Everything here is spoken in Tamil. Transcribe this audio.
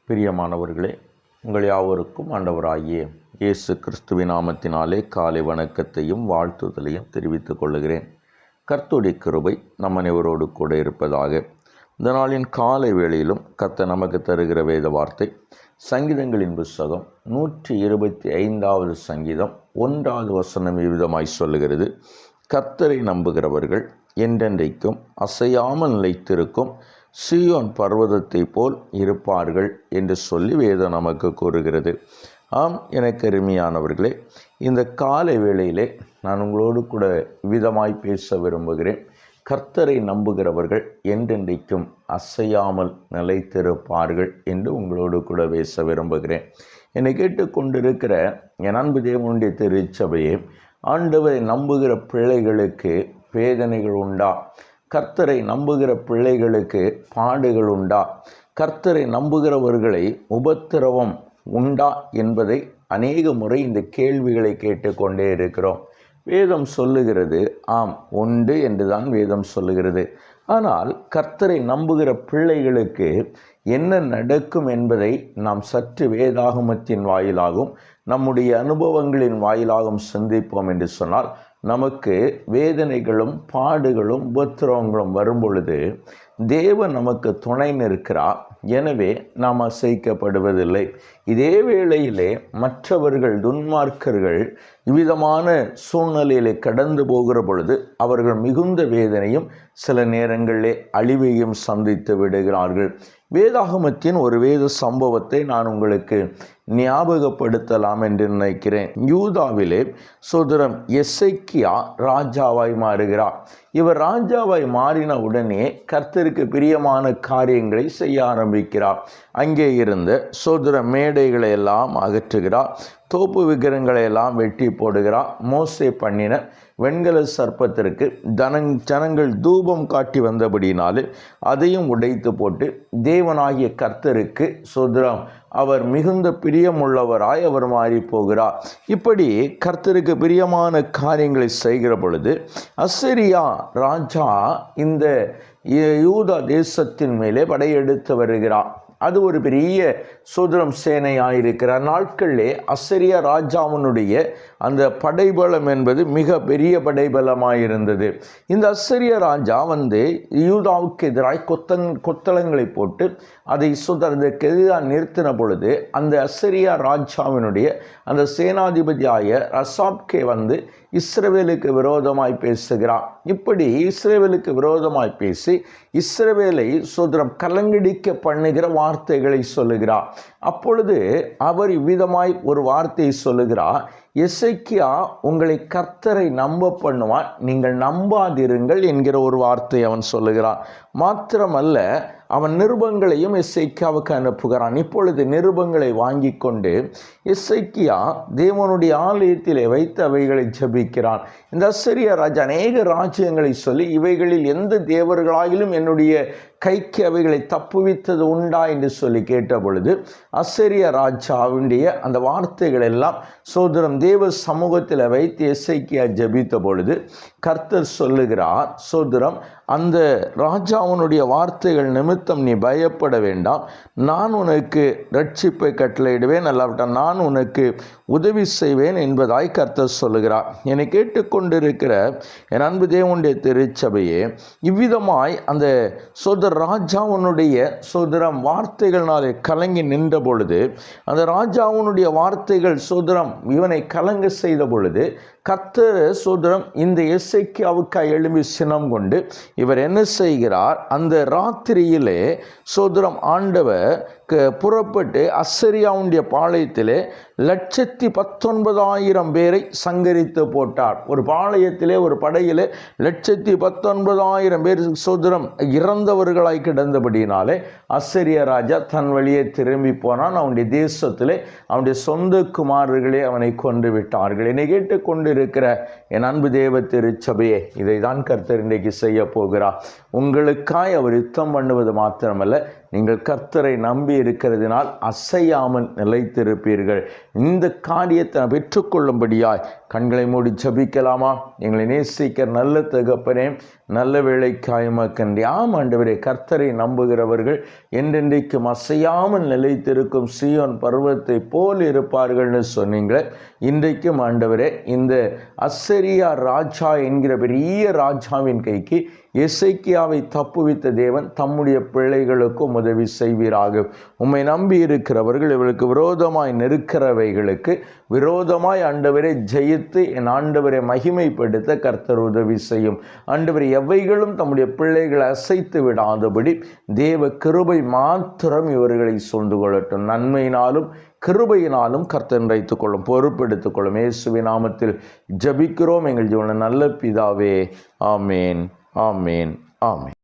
பிரியமானவர்களே, உங்கள் யாவருக்கும் ஆண்டவராகிய இயேசு கிறிஸ்துவின் நாமத்தினாலே காலை வணக்கத்தையும் வாழ்த்துதலையும் தெரிவித்துக் கொள்கிறேன். கர்த்தருடைய கிருபை நம் அனைவரோடு கூட இருப்பதாக. இந்த நாளின் காலை வேளையிலும் கர்த்தர் நமக்கு தருகிற வேத வார்த்தை சங்கீதங்களின் புஸ்தகம் 125வது சங்கீதம் 1வது வசனம் இவ்விதமாய் சொல்லுகிறது: கர்த்தரை நம்புகிறவர்கள் என்றென்றைக்கும் அசையாமல் நிலைத்திருக்கும் சீயோன் பர்வதத்தை போல் இருப்பார்கள் என்று சொல்லி வேதம் நமக்கு கூறுகிறது. ஆம், எனக்கு அருமையானவர்களே, இந்த காலை வேளையிலே நான் உங்களோடு கூட விதமாய் பேச விரும்புகிறேன். கர்த்தரை நம்புகிறவர்கள் என்றென்றைக்கும் அசையாமல் நிலைத்திருப்பார்கள் என்று உங்களோடு கூட பேச விரும்புகிறேன். என்னை கேட்டுக்கொண்டிருக்கிற என் அன்பு தேவனுடைய திருச்சபையே, ஆண்டவரை நம்புகிற பிள்ளைகளுக்கு வேதனைகள் உண்டா? கர்த்தரை நம்புகிற பிள்ளைகளுக்கு பாடுகள் உண்டா? கர்த்தரை நம்புகிறவர்களை உபத்திரவம் உண்டா என்பதை அநேக முறை இந்த கேள்விகளை கேட்டுக்கொண்டே இருக்கிறோம். வேதம் சொல்லுகிறது, ஆம் உண்டு என்றுதான் வேதம் சொல்லுகிறது. ஆனால் கர்த்தரை நம்புகிற பிள்ளைகளுக்கு என்ன நடக்கும் என்பதை நாம் சற்று வேதாகமத்தின் வாயிலாகவும் நம்முடைய அனுபவங்களின் வாயிலாகவும் சிந்திப்போம் என்று சொன்னால், நமக்கு வேதனைகளும் பாடுகளும் உபத்திரவங்களும் வரும்பொழுது தேவன் நமக்கு துணை நிற்கிறார். எனவே நாம் அசைக்கப்படுவதில்லை. இதே வேளையிலே மற்றவர்கள் துன்மார்க்கர்கள் இவ்விதமான சூழ்நிலையிலே கடந்து போகிற பொழுது அவர்கள் மிகுந்த வேதனையும் சில நேரங்களிலே அழிவையும் சந்தித்து விடுகிறார்கள். வேதாகமத்தின் ஒரு வேத சம்பவத்தை நான் உங்களுக்கு ஞாபகப்படுத்தலாம் என்று நினைக்கிறேன். யூதாவிலே சோதரம் எசேக்கியா ராஜாவாய் மாறுகிறார். இவர் ராஜாவாய் மாறின உடனே கர்த்தருக்கு பிரியமான காரியங்களை செய்ய ஆரம்பிக்கிறார். அங்கே இருந்த சோதர மேடைகளை எல்லாம் அகற்றுகிறார். தோப்பு விக்கிரங்களை எல்லாம் வெட்டி போடுகிறார். மோசே பண்ணின வெண்கல சர்ப்பத்திற்கு ஜனங்கள் தூபம் காட்டி வந்தபடினாலே அதையும் உடைத்து போட்டு தேவனாகிய கர்த்தருக்கு சோதரம் அவர் மிகுந்த பிரியமுள்ளவராய் அவர் மாறி போகிறார். இப்படி கர்த்தருக்கு பிரியமான காரியங்களை செய்கிற பொழுது அசீரியா ராஜா இந்த யூதா தேசத்தின் மேலே படையெடுத்து வருகிறார். அது ஒரு பெரிய சோதரம் சேனையாயிருக்கிற நாட்களிலே அசீரியா ராஜாவினுடைய அந்த படைபலம் என்பது மிக பெரிய படைபலமாயிருந்தது. இந்த அசீரியா ராஜா யூதாவுக்கு எதிராய் கொத்தளங்களை போட்டு அதை சுதந்திரத்துக்கு எதிராக நிறுத்தின பொழுது அந்த அசீரியா ராஜாவினுடைய அந்த சேனாதிபதியாய ரசாப்கே இஸ்ரவேலுக்கு விரோதமாய் பேசுகிறார். இப்படி இஸ்ரவேலுக்கு விரோதமாய் பேசி இஸ்ரவேலை சோதரம் கலங்கடிக்க பண்ணுகிற வார்த்தைகளை சொல்லுகிறார். அப்பொழுது அவர் இவ்விதமாய் ஒரு வார்த்தையை சொல்லுகிறார்: எசேக்கியா உங்களை கர்த்தரை நம்ப பண்ணுவார், நீங்கள் நம்பாதிருங்கள் என்கிற ஒரு வார்த்தை அவன் சொல்லுகிறான். மாத்திரமல்ல, அவன் நிருபங்களையும் எசேக்கியாவுக்கு அனுப்புகிறான். இப்பொழுது நிருபங்களை வாங்கி கொண்டு எசேக்கியா தேவனுடைய ஆலயத்திலே வைத்து அவைகளை ஜெபிக்கிறான். இந்த அசீரியா ராஜா அநேக ராஜ்யங்களை சொல்லி, இவைகளில் எந்த தேவர்களாயிலும் என்னுடைய கைக்கு அவைகளை தப்புவித்தது உண்டா என்று சொல்லி கேட்ட பொழுது அசீரியா ராஜாவுடைய அந்த வார்த்தைகள் எல்லாம் சோதரம் தேவ சமூகத்தில் வைத்து எசேக்கியா ஜெபித்த பொழுது கர்த்தர் சொல்லுகிறார், சோதரம் அந்த ராஜாவுனுடைய வார்த்தைகள் நிமித்தம் நீ பயப்பட வேண்டாம், நான் உனக்கு ரட்சிப்பை கட்டளையிடுவேன், அல்லாவிட்டால் நான் உனக்கு உதவி செய்வேன் என்பதாய் கர்த்தர் சொல்லுகிறார். என்னை கேட்டுக்கொண்டிருக்கிற என் அன்பு தேவனுடைய திருச்சபையே, இவ்விதமாய் அந்த சோதர ராஜாவுனுடைய சோதரம் வார்த்தைகள்னாலே கலங்கி நின்ற பொழுது, அந்த ராஜாவுனுடைய வார்த்தைகள் சோதரம் இவனை கலங்க செய்த பொழுது கர்த்தர் சோதரம் இந்த எசேக்கியாவுக்கு எழும்பி சினம் கொண்டு இவர் என்ன செய்கிறார், அந்த ராத்திரியிலே சோதரம் ஆண்டவர் புறப்பட்டு அசீரியாவுடைய பாளையத்திலே 119,000 பேரை சங்கரித்து போட்டார். ஒரு பாளையத்திலே ஒரு படையிலே 119,000 பேர் சோதரம் இறந்தவர்களாய் கிடந்தபடினாலே அசீரியா ராஜா தன் வழியே திரும்பி போனான். அவனுடைய தேசத்திலே அவனுடைய சொந்த குமாரர்களே அவனை கொண்டு விட்டார்கள். என்னை கேட்டுக்கொண்டிருக்கிற என் அன்பு தேவ திருச்சபையே, இதை தான் கர்த்தர் இன்றைக்கு செய்ய போகிறார். உங்களுக்காய் அவர் யுத்தம் பண்ணுவது மாத்திரமல்ல, நீங்கள் கர்த்தரை நம்பி இருக்கிறதினால் அசையாமல் நிலைத்திருப்பீர்கள். இந்த காரியத்தை பெற்றுக்கொள்ளும்படியாய் கண்களை மூடி ஜெபிக்கலாமா? எங்களை நேசிக்க நல்ல தகப்பனே, நல்ல வேளைக்காய் உமக்கு ஆம் ஆண்டவரே, கர்த்தரை நம்புகிறவர்கள் என்றென்றைக்கும் அசையாமல் நிலைத்திருக்கும் சீயோன் பர்வத்தை போல் இருப்பார்கள்னு சொன்னீங்களே. இன்றைக்கும் ஆண்டவரே, இந்த அசரியா ராஜா என்கிற பெரிய ராஜாவின் கைக்கு எசேக்கியாவை தப்புவித்த தேவன் தம்முடைய பிள்ளைகளுக்கும் உதவி செய்வீராக. உம்மை நம்பி இருக்கிறவர்கள், இவர்களுக்கு விரோதமாய் நிற்கிறவைகளுக்கு விரோதமாய் ஆண்டவரை ஜெயித்து என் ஆண்டவரை மகிமைப்படுத்த கர்த்தர் உதவி செய்யும். ஆண்டவரை எவைகளும் தம்முடைய பிள்ளைகளை அசைத்து விடாதபடி தேவ கிருபை மாத்திரம் இவர்களை சூழ்ந்து கொள்ளட்டும். நன்மையினாலும் கிருபையினாலும் கர்த்தர் நிறைத்துக் கொள்ளும், பொறுப்பெடுத்துக் கொள்ளும். இயேசுவின் நாமத்தில் ஜெபிக்கிறோம் எங்கள் ஜீவன நல்ல பிதாவே. ஆமேன், ஆமேன், ஆமேன்.